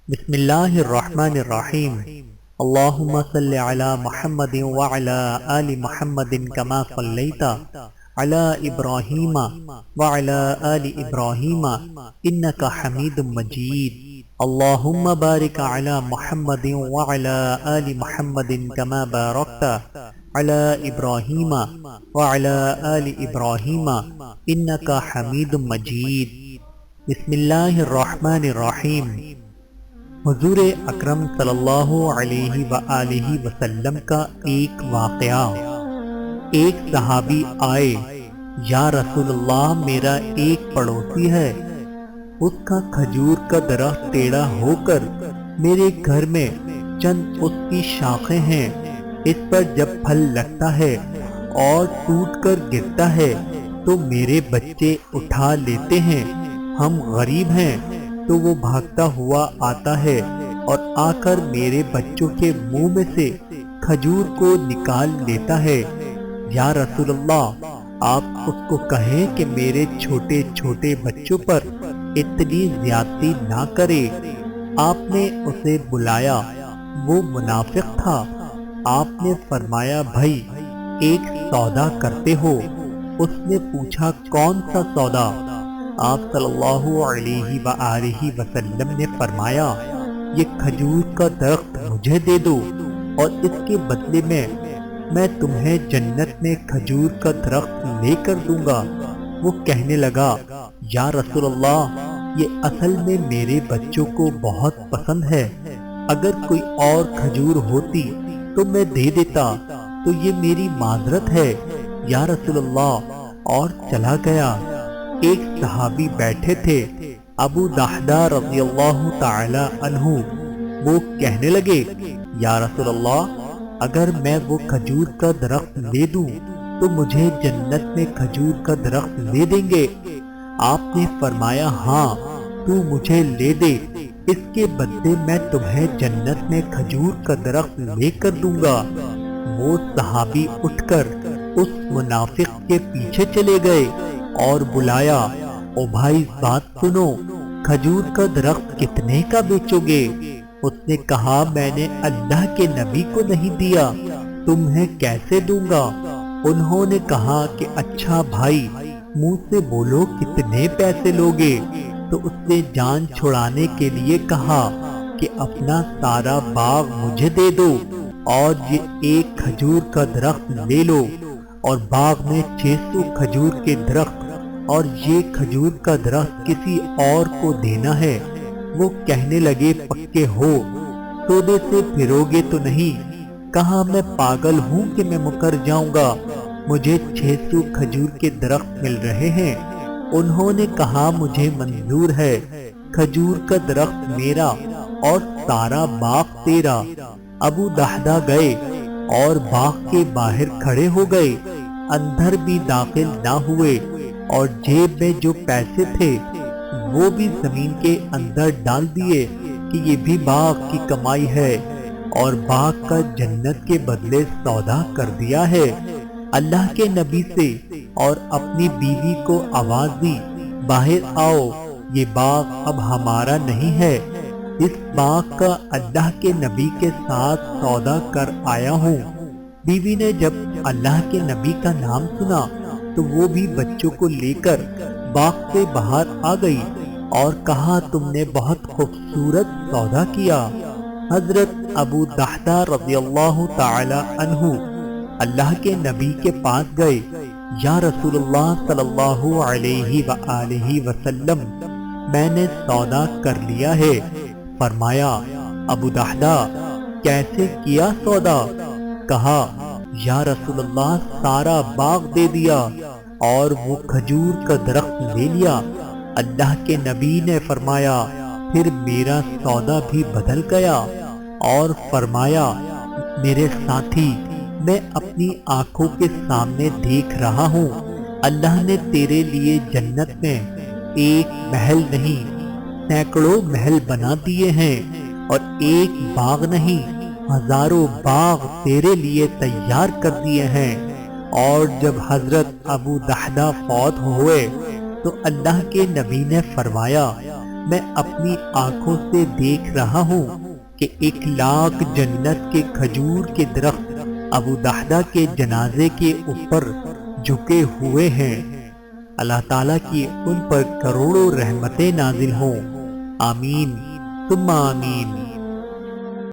بسم اللہ الرحمن الرحیم اللہم صل علی محمد وعلی آل محمد کما صلیت علی ابراہیم وعلی آل ابراہیم انک حمید مجید اللہم بارک علی محمد وعلی آل محمد کما بارکت علی ابراہیم وعلی آل ابراہیم انک حمید مجید۔ بسم اللہ الرحمن الرحیم۔ حضور اکرم صلی اللہ علیہ وآلہ وسلم کا ایک واقعہ۔ ایک صحابی آئے، یا رسول اللہ میرا ایک پڑوسی ہے، اس کا کھجور کا درخت ٹیڑھا ہو کر میرے گھر میں چند اس کی شاخیں ہیں، اس پر جب پھل لگتا ہے اور ٹوٹ کر گرتا ہے تو میرے بچے اٹھا لیتے ہیں، ہم غریب ہیں تو وہ بھاگتا ہوا آتا ہے اور آ کر میرے بچوں کے منہ میں سے کھجور کو نکال لیتا ہے۔ یا رسول اللہ آپ اس کو کہیں کہ میرے چھوٹے چھوٹے بچوں پر اتنی زیادتی نہ کرے۔ آپ نے اسے بلایا، وہ منافق تھا۔ آپ نے فرمایا بھائی ایک سودا کرتے ہو؟ اس نے پوچھا کون سا سودا؟ آپ صلی اللہ علیہ وآلہ وسلم نے فرمایا یہ کھجور کا درخت مجھے دے دو اور اس کے بدلے میں تمہیں جنت میں کھجور کا درخت لے کر دوں گا۔ وہ کہنے لگا یا رسول اللہ یہ اصل میں میرے بچوں کو بہت پسند ہے، اگر کوئی اور کھجور ہوتی تو میں دے دیتا، تو یہ میری معذرت ہے یا رسول اللہ، اور چلا گیا۔ ایک صحابی بیٹھے تھے، ابو دحدہ رضی اللہ تعالی عنہ، وہ کہنے لگے یا رسول اللہ اگر میں وہ کھجور کا درخت لے دوں تو مجھے جنت میں کھجور کا درخت لے دیں گے؟ آپ نے فرمایا ہاں تو مجھے لے دے، اس کے بدلے میں تمہیں جنت میں کھجور کا درخت لے کر دوں گا۔ وہ صحابی اٹھ کر اس منافق کے پیچھے چلے گئے اور بلایا، او بھائی بات سنو، کھجور کا درخت کتنے کا بیچو گے؟ اس نے کہا میں نے اللہ کے نبی کو نہیں دیا، تمہیں کیسے دوں گا؟ انہوں نے کہا کہ اچھا بھائی منہ سے بولو کتنے پیسے لوگے؟ تو اس نے جان چھڑانے کے لیے کہا کہ اپنا سارا باغ مجھے دے دو اور یہ ایک کھجور کا درخت لے لو، اور باغ میں 600 کھجور کے درخت اور یہ کھجور کا درخت کسی اور کو دینا ہے۔ وہ کہنے لگے پکے ہو، سودے سے پھرو گے تو نہیں؟ کہا میں پاگل ہوں کہ میں مکر جاؤں گا، مجھے 600 کھجور کے درخت مل رہے ہیں۔ انہوں نے کہا مجھے منظور ہے، کھجور کا درخت میرا اور سارا باغ تیرا۔ ابو دحدہ گئے اور باغ کے باہر کھڑے ہو گئے، اندر بھی داخل نہ ہوئے، اور جیب میں جو پیسے تھے وہ بھی زمین کے اندر ڈال دیے کہ یہ بھی باغ کی کمائی ہے، اور باغ کا جنت کے بدلے سودا کر دیا ہے۔ اللہ کے نبی سے اور اپنی بیوی کو آواز دی باہر آؤ، یہ باغ اب ہمارا نہیں ہے، اس باغ کا اللہ کے نبی کے ساتھ سودا کر آیا ہوں۔ بیوی نے جب اللہ کے نبی کا نام سنا تو وہ بھی بچوں کو لے کر باغ سے باہر آ گئی اور کہا تم نے بہت خوبصورت سودا کیا۔ حضرت ابو دحدہ رضی اللہ تعالی عنہ اللہ کے نبی کے پاس گئے، یا رسول اللہ صلی اللہ علیہ وآلہ وسلم میں نے سودا کر لیا ہے۔ فرمایا ابو دحدہ کیسے کیا سودا؟ کہا یا رسول اللہ سارا باغ دے دیا اور وہ کھجور کا درخت لے لیا۔ اللہ کے نبی نے فرمایا پھر میرا سودا بھی بدل گیا، اور فرمایا میرے ساتھی میں اپنی آنکھوں کے سامنے دیکھ رہا ہوں، اللہ نے تیرے لیے جنت میں ایک محل نہیں سینکڑوں محل بنا دیے ہیں، اور ایک باغ نہیں ہزاروں باغ تیرے لیے تیار کر دیے ہیں۔ اور جب حضرت ابو دحدہ فوت ہوئے تو اللہ کے نبی نے فرمایا میں اپنی آنکھوں سے دیکھ رہا ہوں کہ 1,00,000 جنت کے کھجور کے درخت ابو دحدہ کے جنازے کے اوپر جھکے ہوئے ہیں۔ اللہ تعالیٰ کی ان پر کروڑوں رحمتیں نازل ہوں، آمین ثم آمین۔